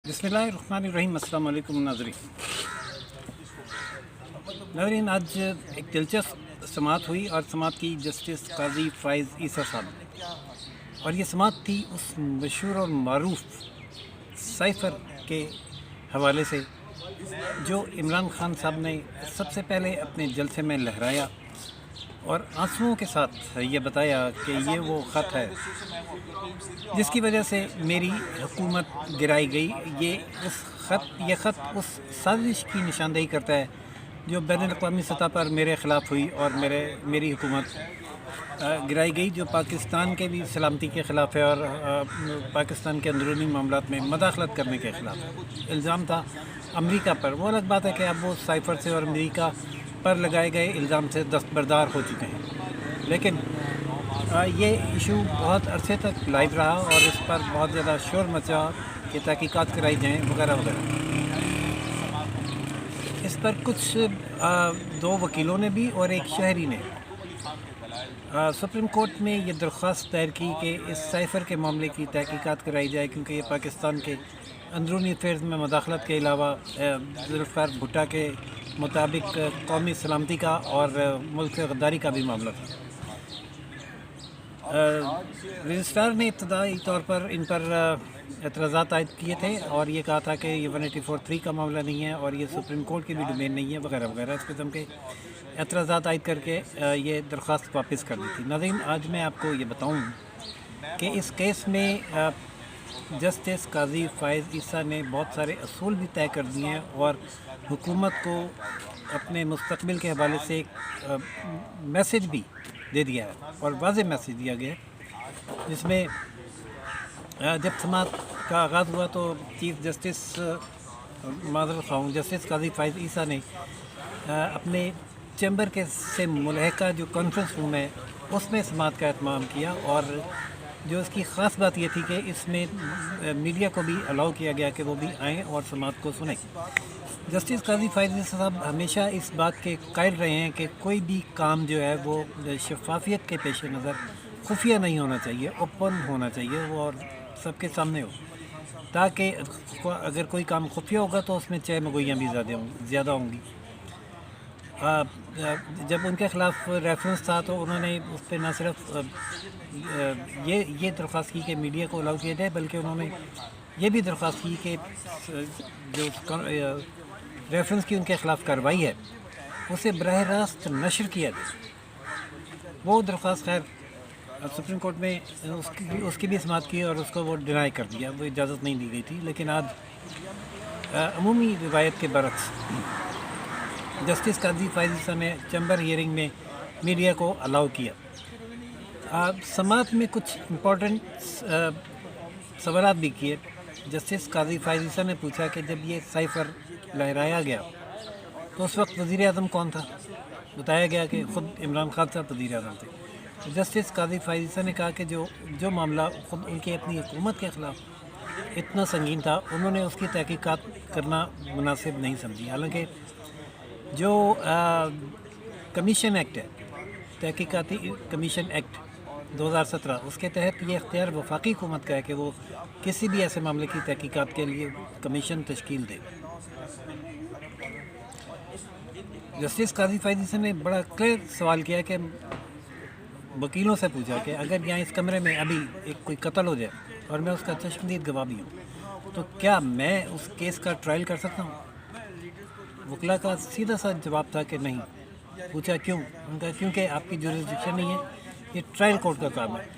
बिस्मिल्लाहिर्रहमानिर्रहीम। अस्सलाम वालेकुम नाज़रीन, आज एक दिलचस्प समाअत हुई और समाअत की जस्टिस काजी फ़ाइज़ ईसा साहब ने। और ये समाअत थी उस मशहूर और मारूफ साइफ़र के हवाले से जो इमरान खान साहब ने सबसे पहले अपने जलसे में लहराया और आंसुओं के साथ ये बताया कि ये वो ख़त है जिसकी वजह से मेरी हुकूमत गिराई गई। ये ख़त उस साजिश की निशानदेही करता है जो बैनुल-अक़वामी सतह पर मेरे ख़िलाफ़ हुई और मेरी हुकूमत गिराई गई, जो पाकिस्तान के भी सलामती के ख़िलाफ़ है और पाकिस्तान के अंदरूनी मामलात में मदाखलत करने के ख़िलाफ़ इल्ज़ाम था अमेरिका पर। वो अलग बात है कि अब वो साइफ़र से और अमेरिका पर लगाए गए इल्ज़ाम से दस्तबरदार हो चुके हैं, लेकिन ये इशू बहुत अरसे तक लाइव रहा और इस पर बहुत ज़्यादा शोर मचा कि तहकीकात कराई जाएँ वगैरह वगैरह। इस पर कुछ दो वकीलों ने भी और एक शहरी ने सुप्रीम कोर्ट में ये दरख्वास्त दायर की कि इस साइफ़र के मामले की तहकीकात कराई जाए, क्योंकि ये पाकिस्तान के अंदरूनी अफेयर्स में मदाखलत के अलावा ज़ुल्फ़िकार भुट्टो के मुताबिक कौमी सलामती का और मुल्क से गद्दारी का भी मामला था। रजिस्ट्रार ने इब्तदाई तौर पर इन पर एतराज़ात आयद किए थे और ये कहा था कि ये 184(3) का मामला नहीं है और ये सुप्रीम कोर्ट की भी डोमेन नहीं है वगैरह वगैरह। इस किस्म के एतराज़ात आयद करके ये दरख्वास्त वापस कर दी थी। नाज़रीन, आज मैं आपको ये बताऊँ कि इस केस में जस्टिस काजी फ़ाइज़ ईसा ने बहुत सारे असूल भी तय कर दिए हैं और हुकूमत को अपने मुस्तक़बिल के हवाले से एक मैसेज भी दे दिया है और वाज़ेह मैसेज दिया गया है, जिसमें जब समाअत का आगाज़ हुआ तो चीफ़ जस्टिस जस्टिस काजी फ़ाइज़ ईसा ने अपने चैम्बर के से मुल्हिका जो कॉन्फ्रेंस रूम है उसमें समाअत का एहतमाम किया। और जो इसकी ख़ास बात ये थी कि इसमें मीडिया को भी अलाउ किया गया कि वो भी आएँ और समाअत को सुनें। जस्टिस काजी फ़ाइज़ ईसा साहब हमेशा इस बात के कायल रहे हैं कि कोई भी काम जो है वो शफ़ाफ़ियत के पेश नज़र खुफिया नहीं होना चाहिए, ओपन होना चाहिए वो और सबके सामने हो, ताकि अगर कोई काम खुफिया होगा तो उसमें चह मगोइयाँ भी ज़्यादा होंगी। जब उनके ख़िलाफ़ रेफरेंस था तो उन्होंने उस पर न सिर्फ ये दरख्वास्त की कि मीडिया को अलाउ किया जाए, बल्कि उन्होंने ये भी दरख्वास्त की कि जो रेफरेंस की उनके ख़िलाफ़ कार्रवाई है उसे बराह रास्त नशर किया जाए। वो दरख्वास्त खैर सुप्रीम कोर्ट में उसकी भी समाअत की और उसको वो डिनाई कर दिया, वो इजाज़त नहीं दी गई थी। लेकिन आज अमूमी रिवायत के बरक्स जस्टिस काजी फ़ाइज़ ईसा ने चैम्बर हियरिंग में मीडिया को अलाउ किया। समाअत में कुछ इम्पोर्टेंट सवालात भी किए। जस्टिस काजी फ़ाइज़ ईसा ने पूछा कि जब ये साइफ़र लहराया गया तो उस वक्त वज़ीर आज़म कौन था। बताया गया कि ख़ुद इमरान खान साहब वज़ीर आज़म थे। तो जस्टिस काजी फ़ाइज़ ईसा ने कहा कि जो मामला ख़ुद उनकी अपनी हुकूमत के ख़िलाफ़ इतना संगीन था, उन्होंने उसकी तहकीकात करना मुनासिब नहीं समझी। हालांकि जो कमीशन एक्ट है, तहकीकाती कमीशन एक्ट 2017, उसके तहत ये इख्तियार वफाकी हुकूमत का है कि वो किसी भी ऐसे मामले की तहकीकात के लिए कमीशन तश्कील दे। जस्टिस काजी फ़ाइज़ ईसा ने बड़ा क्लियर सवाल किया कि वकीलों से पूछा कि अगर यहाँ इस कमरे में अभी कोई कत्ल हो जाए और मैं उसका चश्मदीद गवाह भी हूँ तो क्या मैं उस केस का ट्रायल कर सकता हूँ। वकीला का सीधा सा जवाब था कि नहीं। पूछा क्यों। उनका क्योंकि आपकी जुरिसडिक्शन नहीं है, ये ट्रायल कोर्ट का काम है।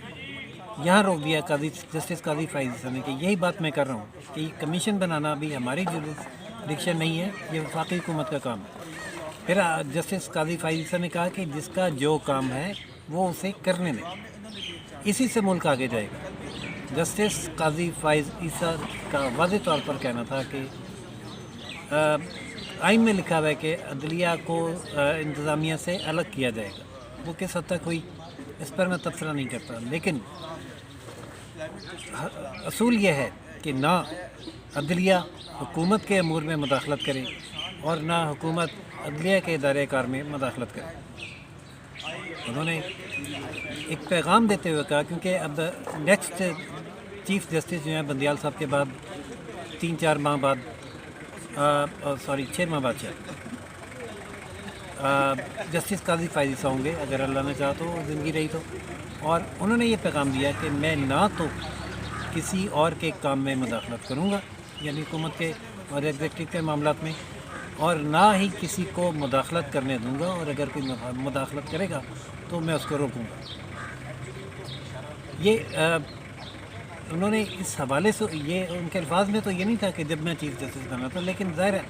यहाँ रोक दिया जस्टिस काजी फ़ाइज़ ईसा ने कि यही बात मैं कर रहा हूँ कि कमीशन बनाना भी हमारी जुरिसडिक्शन नहीं है, ये वफाकी हुकूमत का काम है। फिर जस्टिस काजी फ़ाइज़ ईसा ने कहा कि जिसका जो काम है वो उसे करने दें, इसी से मुल्क आगे जाएगा। जस्टिस काजी फ़ाइज़ ईसा का वाज़ेह तौर पर कहना था कि आइन में लिखा हुआ है कि अदलिया को इंतज़ामिया से अलग किया जाएगा। वो किस हद तक हुई इस पर मैं तबसरा नहीं करता, लेकिन असूल ये है कि ना अदलिया हुकूमत के अमूर में मदाखलत करे और ना हुकूमत अदलिया के इदारे कार में मदाखलत करे। उन्होंने एक पैगाम देते हुए कहा, क्योंकि अब नेक्स्ट चीफ़ जस्टिस जो हैं बंदियाल साहब के बाद 3-4 माह बाद 6 माह बाद जस्टिस काजी फायद ईसा होंगे अगर अल्लाह ने चाहा तो, ज़िंदगी रही तो। और उन्होंने ये पैगाम दिया कि मैं ना तो किसी और के काम में मुदाखलत करूँगा, यानी हुकूमत के और एग्जीक्यूटिव के मामलात में, और ना ही किसी को मुदाखलत करने दूँगा, और अगर कोई मुदाखलत करेगा तो मैं उसको रोकूँगा। ये उन्होंने इस हवाले से, ये उनके अल्फाज में तो ये नहीं था कि जब मैं चीफ जस्टिस बना था, लेकिन ज़ाहिर है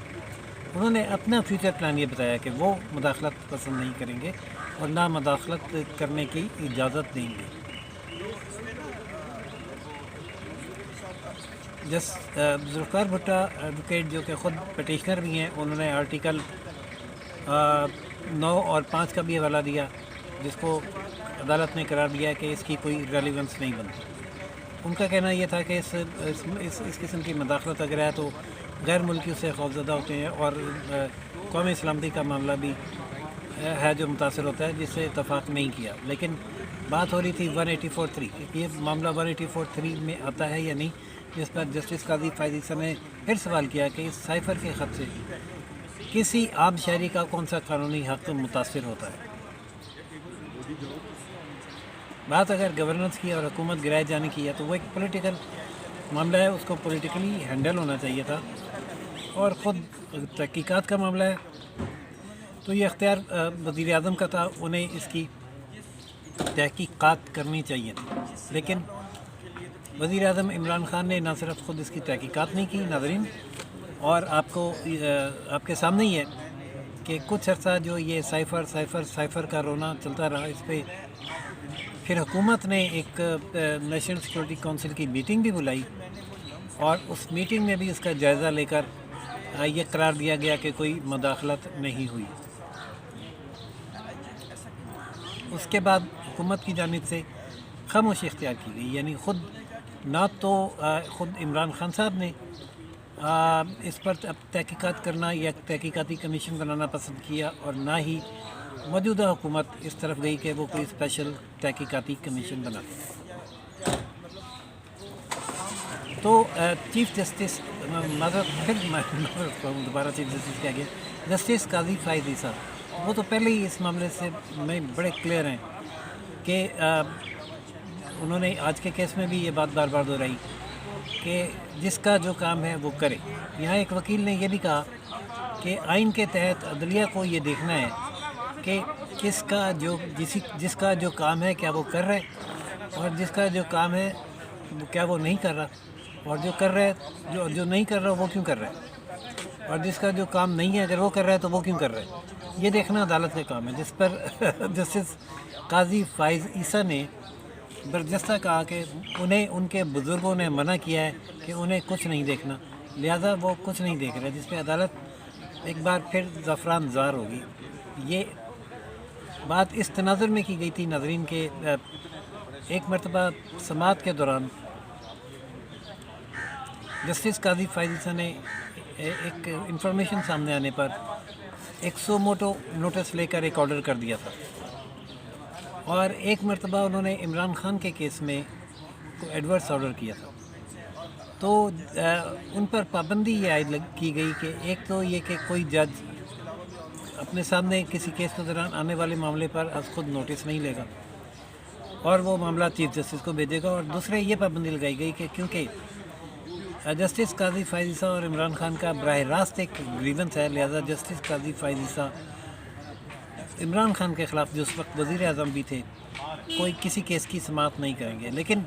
उन्होंने अपना फ्यूचर प्लान ये बताया कि वो मुदाखलत पसंद नहीं करेंगे और ना मुदाखलत करने की इजाज़त देंगे। जुल्फ़िकार भुट्टो एडवोकेट जो कि ख़ुद पटिशनर भी हैं, उन्होंने आर्टिकल 9 और 5 का भी हवाला दिया, जिसको अदालत ने करार दिया कि इसकी कोई रेलिवेंस नहीं बनती। उनका कहना यह था कि इस किस्म की मुदाखलत अगर है तो गैर मुल्की उससे खौफज़दा होते हैं, और कौमी सलामती का मामला भी है जो मुतासर होता है, जिससे इतफ़ाक़ नहीं किया। लेकिन बात हो रही थी 184(3 कि ये मामला 184(3 में आता है या नहीं, जिस पर जस्टिस काजी फायद ईसा ने फिर सवाल किया कि इस साइफ़र के ख़त से किसी आम शहरी का कौन सा कानूनी हक़ मुतासर होता है। बात अगर गवर्नेंस की और हुकूमत गिराए जाने की है तो वो एक पॉलिटिकल मामला है, उसको पॉलिटिकली हैंडल होना चाहिए था, और ख़ुद तहकीकात का मामला है तो ये अख्तियार वज़ीर आज़म का था, उन्हें इसकी तहकीकात करनी चाहिए थी। लेकिन वज़ीर आज़म इमरान ख़ान ने ना सिर्फ ख़ुद इसकी तहकीकात नहीं की नाज़रीन, और आपके सामने ही है कि कुछ अर्सा जो ये साइफ़र का रोना चलता रहा, इस पर फिर हुकूमत ने एक नेशनल सिक्योरिटी काउंसिल की मीटिंग भी बुलाई, और उस मीटिंग में भी इसका जायज़ा लेकर ये करार दिया गया कि कोई मुदाखलत नहीं हुई। उसके बाद हुकूमत की जानिब से खामोशी इख्तियार की गई, यानी ख़ुद ना तो ख़ुद इमरान खान साहब ने इस पर तहकीकात करना या तहकीकाती कमीशन बनाना पसंद किया, और ना ही मौजूदा हुकूमत इस तरफ गई कि वो कोई स्पेशल तहकीकाती कमीशन बना। तो चीफ़ जस्टिस दोबारा चीफ जस्टिस क्या गया, जस्टिस काजी फायद ईसा, वो तो पहले ही इस मामले से में बड़े क्लियर हैं कि उन्होंने आज के केस में भी ये बात बार बार दोहराई कि जिसका जो काम है वो करे। यहाँ एक वकील ने यह भी कहा कि आइन के तहत अदलिया को ये देखना है कि जिसका जो काम है क्या वो कर रहा है, और जिसका जो काम है क्या वो नहीं कर रहा, और जो कर रहा है जो नहीं कर रहा वो क्यों कर रहा है, और जिसका जो काम नहीं है अगर वो कर रहा है तो वो क्यों कर रहा है। ये देखना अदालत का काम है, जिस पर जस्टिस काजी फायद ईसा ने बरजस्ता कहा कि उन्हें उनके बुज़ुर्गों ने मना किया है कि उन्हें कुछ नहीं देखना, लिहाजा वो कुछ नहीं देख रहे, जिस पर अदालत एक बार फिर ज़फ़रान ज़ार होगी। ये बात इस तनाज़ुर में की गई थी नाज़रीन के एक मरतबा समाअत के दौरान जस्टिस काजी फायद ईसा ने एक इंफॉर्मेशन सामने आने पर एक सो मोटो नोटिस लेकर एक ऑर्डर कर दिया था, और एक मरतबा उन्होंने इमरान ख़ान के केस में एडवर्स ऑर्डर किया था। तो उन पर पाबंदी ये आयद की गई कि एक तो ये कि कोई जज अपने सामने किसी केस के दौरान आने वाले मामले पर आज खुद नोटिस नहीं लेगा और वो मामला चीफ जस्टिस को भेजेगा, और दूसरे ये पाबंदी लगाई गई कि क्योंकि जस्टिस काजी फायद ईसा और इमरान ख़ान का बराह रास्त एक ग्रीवेंस है, लिहाजा जस्टिस काजी फायद ईसा इमरान ख़ान के ख़िलाफ़ जो उस वक्त वज़ीर आज़म भी थे कोई किसी केस की समाअत नहीं करेंगे। लेकिन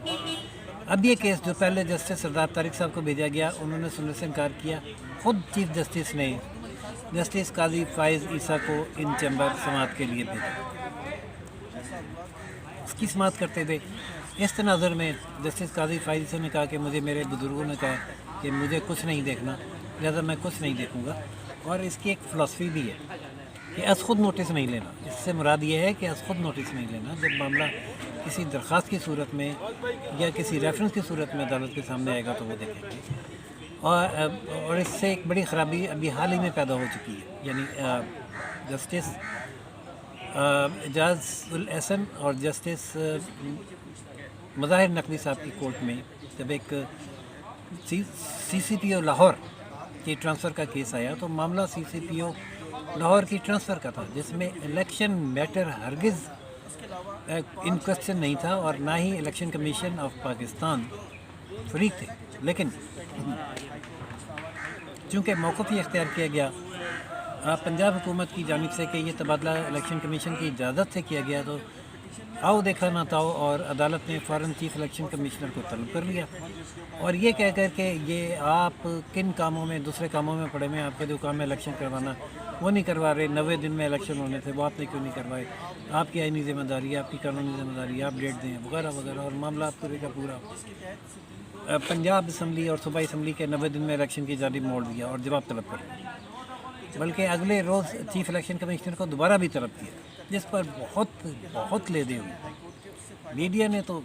अब ये केस जो पहले जस्टिस सरदार तारिक साहब को भेजा गया, उन्होंने सुनने से इनकार किया। ख़ुद चीफ जस्टिस ने जस्टिस काजी फायद ईसा को इन चैम्बर समाअत के लिए भेजा। उसकी समाअत करते हुए इस तनाज़ुर में जस्टिस काजी फायद ईसा ने कहा कि मुझे मेरे बुज़ुर्गों ने कहा कि मुझे कुछ नहीं देखना, लिहाजा मैं कुछ नहीं देखूँगा। और इसकी एक फ़िलासफ़ी भी है कि अस खुद नोटिस नहीं लेना। इससे मुराद ये है कि अस खुद नोटिस नहीं लेना। जब मामला किसी दरख्वास्त की सूरत में या किसी रेफरेंस की सूरत में अदालत के सामने आएगा तो वो देखेंगे। और इससे एक बड़ी ख़राबी अभी हाल ही में पैदा हो चुकी है, यानी जस्टिस एजाज उल एहसन और जस्टिस मज़ाहिर नकवी साहब की कोर्ट में जब एक سی سی پی او لاہور کی ٹرانسفر کا کیس آیا تو معاملہ سی سی پی او لاہور کی ٹرانسفر کا تھا، جس میں الیکشن میٹر ہرگز ان کوشچن نہیں تھا اور نہ ہی الیکشن کمیشن آف پاکستان فریق تھے، لیکن چونکہ موقف ہی اختیار کیا گیا پنجاب حکومت کی جانب سے کہ یہ تبادلہ الیکشن کمیشن کی اجازت سے کیا گیا، تو آؤ دیکھا نہ تاؤ اور عدالت نے فوراً چیف الیکشن کمشنر کو طلب کر لیا اور یہ کہہ کر کہ یہ آپ کن کاموں میں دوسرے کاموں میں پڑے ہوئے ہیں، آپ کا جو کام ہے الیکشن کروانا وہ نہیں کروا رہے، 90 دن میں الیکشن ہونے تھے وہ آپ نے کیوں نہیں کروائے، آپ کی آئینی ذمہ داری ہے، آپ کی قانونی ذمہ داری ہے، آپ ڈیٹ دیں وغیرہ وغیرہ، اور معاملہ پورے کا پورا پنجاب اسمبلی اور صوبائی اسمبلی کے 90 دن میں الیکشن کی جانب موڑ دیا اور جواب طلب کر لیا، بلکہ اگلے روز چیف الیکشن کمشنر کو دوبارہ بھی طلب کیا، جس پر بہت لیدے ہوئے میڈیا نے تو،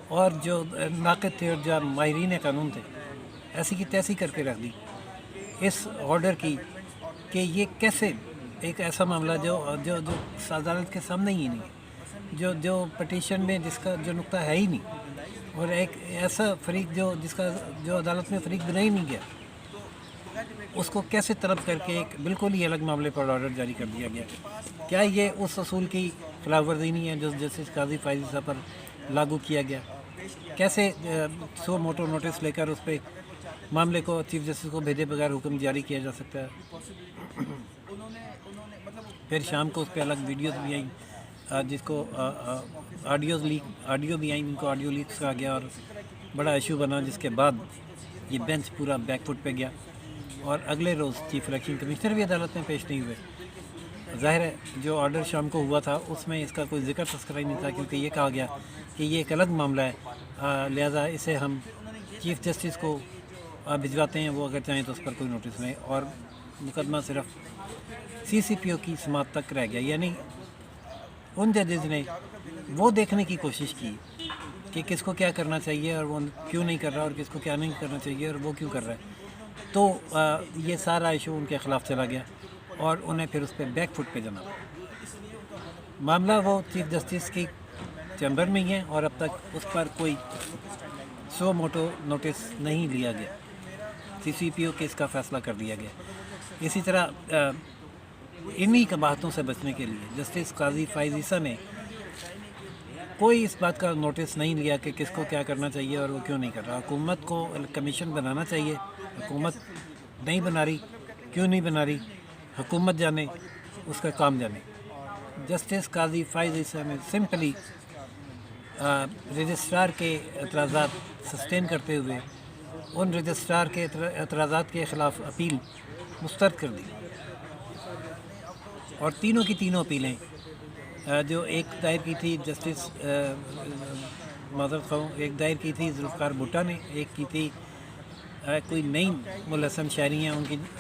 اور جو ناقد تھے اور جو ماہرین قانون تھے ایسی کی تیسی کر کے رکھ دی اس آرڈر کی کہ یہ کیسے ایک ایسا معاملہ جو عدالت کے سامنے ہی نہیں ہے، جو پٹیشن میں جس کا جو نقطہ ہے ہی نہیں، اور ایک ایسا فریق جو عدالت میں فریق بنا ہی نہیں گیا، اس کو کیسے طلب کر کے ایک بالکل ہی الگ معاملے پر آرڈر جاری کر دیا گیا۔ کیا یہ اس اصول کی خلاف ورزی نہیں ہے جو جسٹس قاضی فائز عیسیٰ پر لاگو کیا گیا؟ کیسے سو موٹو نوٹس لے کر اس پہ معاملے کو چیف جسٹس کو بھیجے بغیر حکم جاری کیا جا سکتا ہے؟ پھر شام کو اس پہ الگ ویڈیوز بھی آئیں، جس کو آڈیو بھی آئیں، ان کو آڈیو لیکس کہا گیا اور بڑا ایشو بنا، جس کے بعد یہ بینچ پورا بیک فٹ پہ گیا اور اگلے روز چیف الیکشن کمشنر بھی عدالت میں پیش نہیں ہوئے۔ ظاہر ہے جو آرڈر شام کو ہوا تھا اس میں اس کا کوئی ذکر تذکرہ ہی نہیں تھا، کیونکہ یہ کہا گیا کہ یہ ایک الگ معاملہ ہے، لہٰذا اسے ہم چیف جسٹس کو بھجواتے ہیں، وہ اگر چاہیں تو اس پر کوئی نوٹس نہیں، اور مقدمہ صرف سی سی پی او کی سماعت تک رہ گیا۔ یعنی ان ججز نے وہ دیکھنے کی کوشش کی کہ کس کو کیا کرنا چاہیے اور وہ کیوں نہیں کر رہا، اور کس کو کیا نہیں کرنا چاہیے اور وہ کیوں کر رہا ہے، تو یہ سارا ایشو ان کے خلاف چلا گیا اور انہیں پھر اس پہ بیک فٹ پہ جانا۔ معاملہ وہ چیف جسٹس کی چیمبر میں ہی ہے اور اب تک اس پر کوئی سو موٹو نوٹس نہیں لیا گیا، سی سی پی او کیس کا فیصلہ کر دیا گیا۔ اسی طرح انہی قباحتوں سے بچنے کے لیے جسٹس قاضی فائز عیسیٰ نے کوئی اس بات کا نوٹس نہیں لیا کہ کس کو کیا کرنا چاہیے اور وہ کیوں نہیں کر رہا۔ حکومت کو کمیشن بنانا چاہیے، حکومت نہیں بنا رہی، کیوں نہیں بنا رہی، حکومت جانے، اس کا کام جانے۔ جسٹس قاضی فائز عیسیٰ نے سمپلی رجسٹرار کے اعتراضات سسٹین کرتے ہوئے ان رجسٹرار کے اعتراضات کے خلاف اپیل مسترد کر دی، اور تینوں کی تینوں اپیلیں جو ایک دائر کی تھی جسٹس معذرت خواہ ایک دائر کی تھی ذوالفقار بھٹا نے، ایک کی تھی کوئی نئی ملسم شاعری ہیں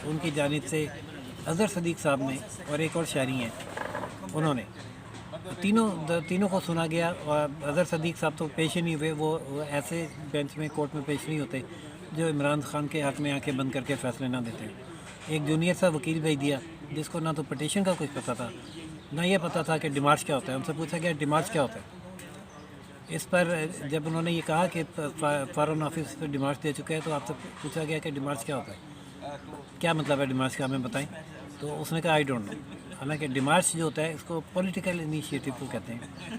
ان کی جانب سے اظہر صدیق صاحب نے، اور ایک اور شاعری ہیں انہوں نے، تینوں کو سنا گیا، اور اظہر صدیق صاحب تو پیش ہی نہیں ہوئے، وہ ایسے بینچ میں کورٹ میں پیش نہیں ہوتے جو عمران خان کے حق میں آنکھیں بند کر کے فیصلے نہ دیتے۔ ایک جونیئر سا وکیل بھیج دیا جس کو نہ تو پٹیشن کا کچھ پتہ تھا، نہ یہ پتہ تھا کہ ڈیمارچ کیا ہوتا ہے۔ ان سے پوچھا گیا ڈیمارچ کیا ہوتا ہے، اس پر جب انہوں نے یہ کہا کہ فارن آفس پہ ڈیمارچ دے چکے ہیں، تو آپ سے پوچھا گیا کہ ڈیمارچ کیا ہوتا ہے، کیا مطلب ہے ڈیمارچ کا، ہمیں بتائیں۔ تو اس نے کہا آئی ڈونٹ نو، حالانکہ ڈیمارچ جو ہوتا ہے اس کو پولیٹیکل انیشیٹو کو کہتے ہیں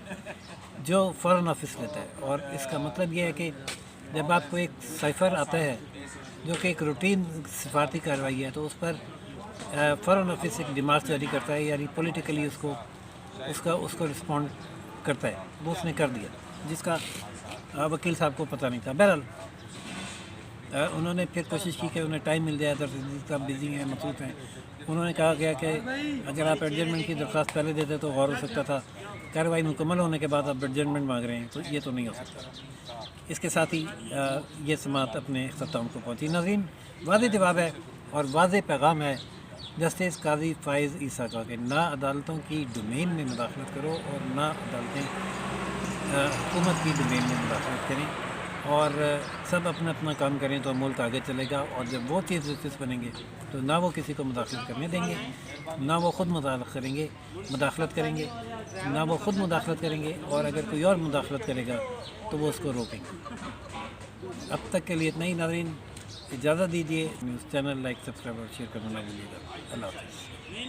جو فارن آفس لیتا ہے، اور اس کا مطلب یہ ہے کہ جب آپ کو ایک سائفر آتا ہے جو کہ ایک روٹین سفارتی کارروائی ہے، تو اس پر فارن آفس ایک ڈیمارچ جاری کرتا ہے، یعنی پولیٹیکلی اس کو رسپونڈ کرتا ہے، وہ اس نے کر دیا جس کا وکیل صاحب کو پتہ نہیں تھا۔ بہرحال انہوں نے پھر کوشش کی کہ انہیں ٹائم مل جائے، صاحب بزی ہیں، مصروف ہیں، انہوں نے کہا گیا کہ اگر آپ ایڈجسٹمنٹ کی درخواست پہلے دیتے تو غور ہو سکتا تھا، کارروائی مکمل ہونے کے بعد آپ ایڈجسٹمنٹ مانگ رہے ہیں، تو یہ تو نہیں ہو سکتا۔ اس کے ساتھ ہی یہ سماعت اپنے اختتام کو پہنچی۔ ناظرین، واضح جواب ہے اور واضح پیغام ہے جسٹس قاضی فائز عیسیٰ کا کہ نہ عدالتوں کی ڈومین میں مداخلت کرو اور نہ عدالتیں حکومت کی ڈومین میں مداخلت کریں، اور سب اپنا اپنا کام کریں تو ملک آگے چلے گا، اور جب وہ چیف جسٹس بنیں گے تو نہ وہ کسی کو مداخلت کرنے دیں گے، نہ وہ خود مداخلت کریں گے، نہ وہ خود مداخلت کریں گے، اور اگر کوئی اور مداخلت کرے گا تو وہ اس کو روکیں گے۔ اب تک کے لیے اتنا ہی ناظرین، اجازت دیجیے، نیوز چینل لائک سبسکرائب اور شیئر کرنا نہ بھولیے گا۔ اللہ حافظ۔